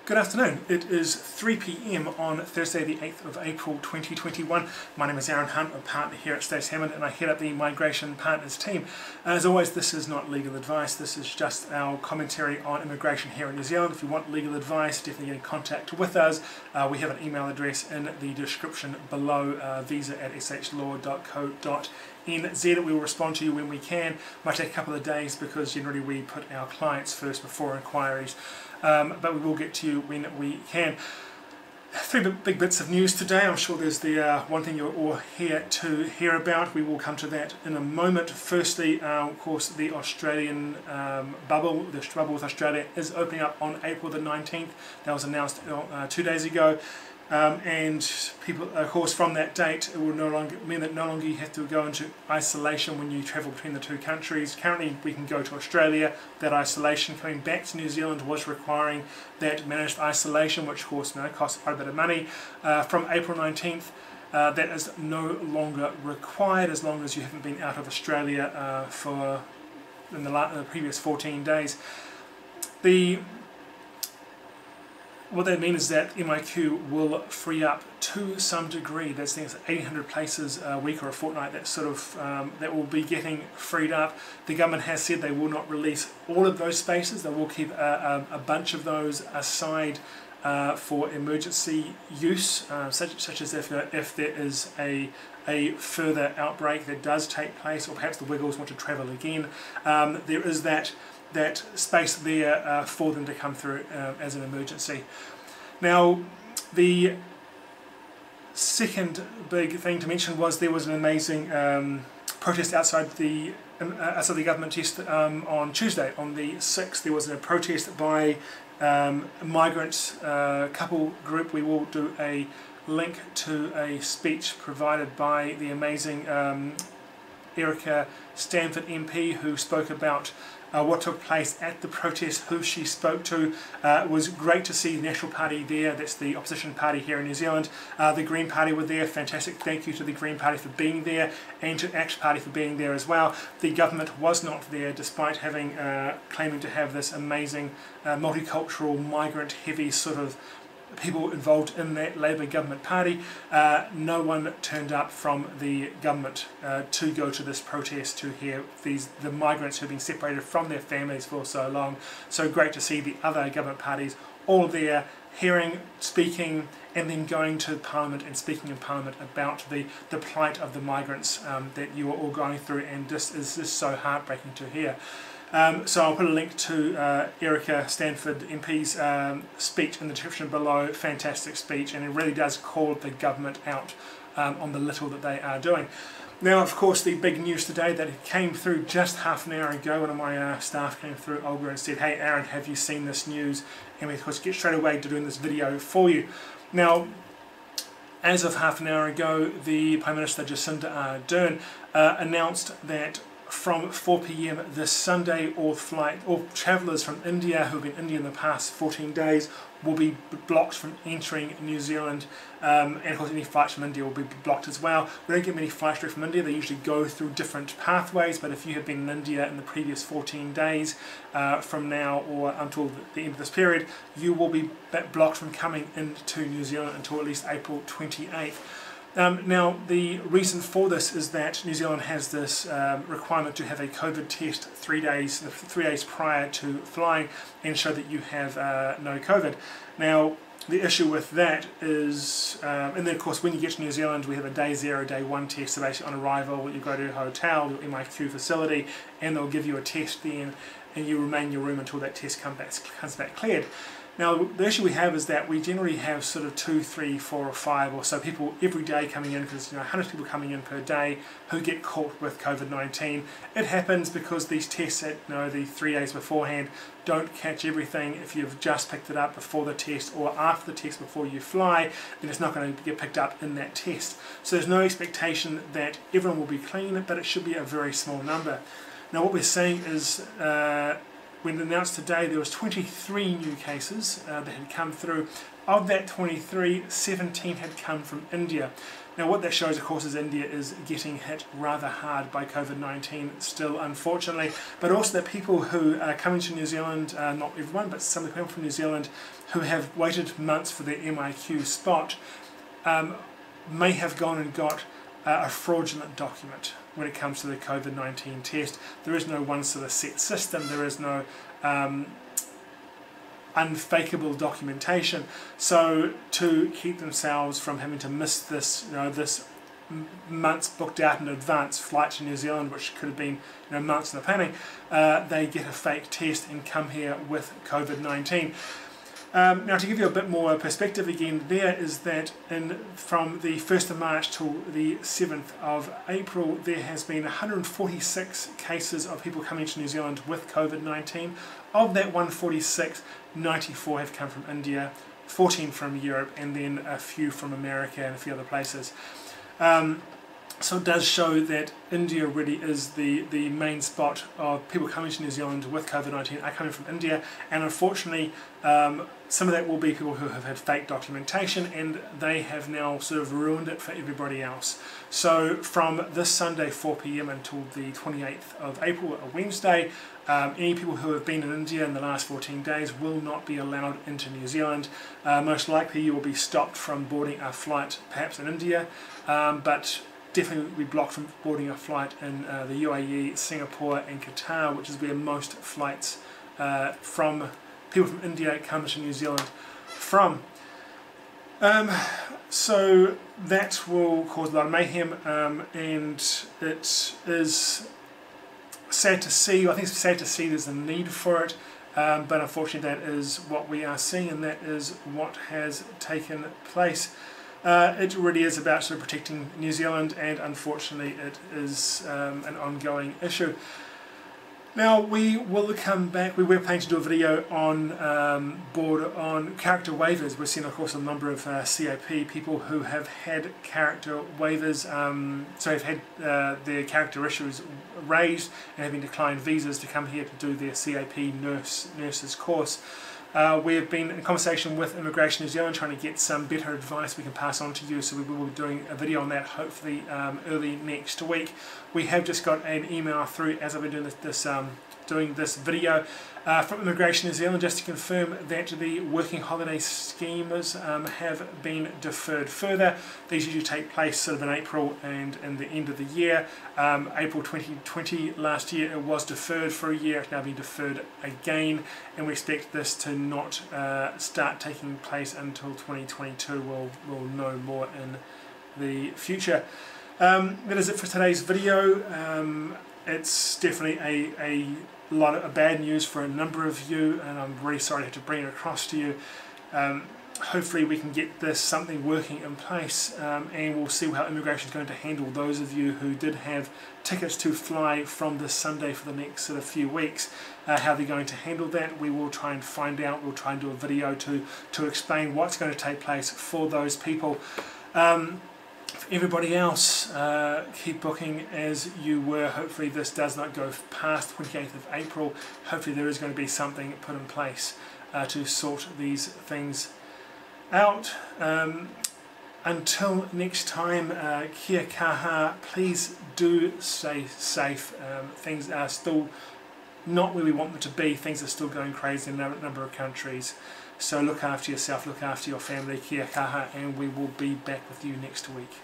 Good afternoon. It is 3 PM on Thursday the 8th of April 2021. My name is Aaron Hunt, a partner here at Stace Hammond, and I head up the Migration Partners team. As always, this is not legal advice, this is just our commentary on immigration here in New Zealand. If you want legal advice, definitely get in contact with us. We have an email address in the description below, visa@shaw.co.nz. We will respond to you when we can. Might take a couple of days because generally we put our clients first before inquiries. But we will get to you when we can. Three big bits of news today. I'm sure there's the one thing you're all here to hear about. We will come to that in a moment. Firstly, of course, the Australian bubble, the bubble with Australia, is opening up on April the 19th. That was announced 2 days ago. And people, of course, from that date, it will no longer mean that no longer you have to go into isolation when you travel between the two countries. Currently, we can go to Australia. That isolation coming back to New Zealand was requiring that managed isolation, which of course costs quite a bit of money. From April 19th, that is no longer required as long as you haven't been out of Australia for in the previous 14 days. What that means is that MIQ will free up to some degree. There's things like 800 places a week or a fortnight that that will be getting freed up. The government has said they will not release all of those spaces. They will keep a bunch of those aside for emergency use, such as if there is a further outbreak that does take place, or perhaps the Wiggles want to travel again. There is that space there for them to come through as an emergency. Now, the second big thing to mention was there was an amazing protest outside the government test on Tuesday, on the 6th. There was a protest by a migrant couple group. We will do a link to a speech provided by the amazing Erica Stanford MP, who spoke about what took place at the protest, who she spoke to. It was great to see the National Party there, that's the opposition party here in New Zealand. The Green Party were there, fantastic. Thank you to the Green Party for being there, and to ACT Party for being there as well. The government was not there, despite having claiming to have this amazing multicultural, migrant-heavy sort of people involved in that Labour government party. No one turned up from the government to go to this protest to hear the migrants who have been separated from their families for so long. So great to see the other government parties all there, hearing, speaking, and then going to Parliament and speaking in Parliament about the plight of the migrants that you are all going through, and this is just so heartbreaking to hear. So I'll put a link to Erica Stanford MP's speech in the description below. Fantastic speech, and it really does call the government out on the little that they are doing. Now, of course, the big news today that came through just half an hour ago. One of my staff came through, Olga, and said, "Hey Aaron, have you seen this news?" And we of course get straight away to doing this video for you. Now, as of half an hour ago, the Prime Minister Jacinda Ardern announced that from 4 PM this Sunday, all travellers from India who have been in India in the past 14 days will be blocked from entering New Zealand, and of course any flights from India will be blocked as well. We don't get many flights straight from India. They usually go through different pathways, but if you have been in India in the previous 14 days from now or until the end of this period, you will be blocked from coming into New Zealand until at least April 28th. Now, the reason for this is that New Zealand has this requirement to have a COVID test 3 days prior to flying and show that you have no COVID. Now, the issue with that is, and then of course when you get to New Zealand we have a day 0, day 1 test. So basically on arrival you go to a hotel, your MIQ facility, and they'll give you a test then, and you remain in your room until that test comes back cleared. Now, the issue we have is that we generally have sort of 2, 3, 4 or 5 or so people every day coming in, because 100 people coming in per day who get caught with COVID-19. It happens because these tests at the 3 days beforehand don't catch everything. If you've just picked it up before the test or after the test before you fly, then it's not going to get picked up in that test. So there's no expectation that everyone will be clean, but it should be a very small number. Now what we're seeing is when announced today, there was 23 new cases that had come through. Of that 23, 17 had come from India. Now what that shows, of course, is India is getting hit rather hard by COVID-19 still, unfortunately, but also that people who are coming to New Zealand, not everyone, but some of the people from New Zealand who have waited months for their MIQ spot, may have gone and got a fraudulent document when it comes to the COVID-19 test. There is no one sort of set system, there is no unfakeable documentation, so to keep themselves from having to miss this, this months booked out in advance flight to New Zealand, which could have been months in the planning, they get a fake test and come here with COVID-19. Now to give you a bit more perspective again, there is that from the 1st of March till the 7th of April, there has been 146 cases of people coming to New Zealand with COVID-19. Of that 146, 94 have come from India, 14 from Europe, and then a few from America and a few other places. So it does show that India really is the main spot of people coming to New Zealand with COVID-19 are coming from India, and unfortunately some of that will be people who have had fake documentation, and they have now sort of ruined it for everybody else. So from this Sunday 4 PM until the 28th of April, a Wednesday, any people who have been in India in the last 14 days will not be allowed into New Zealand. Most likely you will be stopped from boarding a flight perhaps in India, but definitely be blocked from boarding a flight in the UAE, Singapore and Qatar, which is where most flights from people from India come to New Zealand from. So that will cause a lot of mayhem, and it is sad to see. I think it's sad to see there's a need for it, but unfortunately that is what we are seeing, and that is what has taken place. It really is about sort of protecting New Zealand, and unfortunately it is an ongoing issue. Now we will come back. We were planning to do a video on board on character waivers. We've seen, of course, a number of CAP people who have had character waivers, so have had their character issues raised and have been declined visas to come here to do their CAP nurses course. We have been in conversation with Immigration New Zealand trying to get some better advice we can pass on to you, so we will be doing a video on that hopefully early next week. We have just got an email through as I've been doing this video from Immigration New Zealand just to confirm that the working holiday schemes have been deferred further. These usually take place sort of in April and in the end of the year. April 2020 last year it was deferred for a year, it's now been deferred again, and we expect this to not start taking place until 2022. We'll know more in the future. That is it for today's video. It's definitely a lot of bad news for a number of you, and I'm really sorry to have to bring it across to you. Hopefully we can get this something working in place, and we'll see how immigration is going to handle those of you who did have tickets to fly from this Sunday for the next sort of few weeks, how they're going to handle that. We will try and find out. We'll try and do a video to explain what's going to take place for those people. For everybody else, keep booking as you were. Hopefully this does not go past 28th of April. Hopefully there is going to be something put in place to sort these things out. Until next time, kia kaha, please do stay safe. Things are still not where we want them to be. Things are still going crazy in a number of countries. So look after yourself, look after your family, kia kaha, and we will be back with you next week.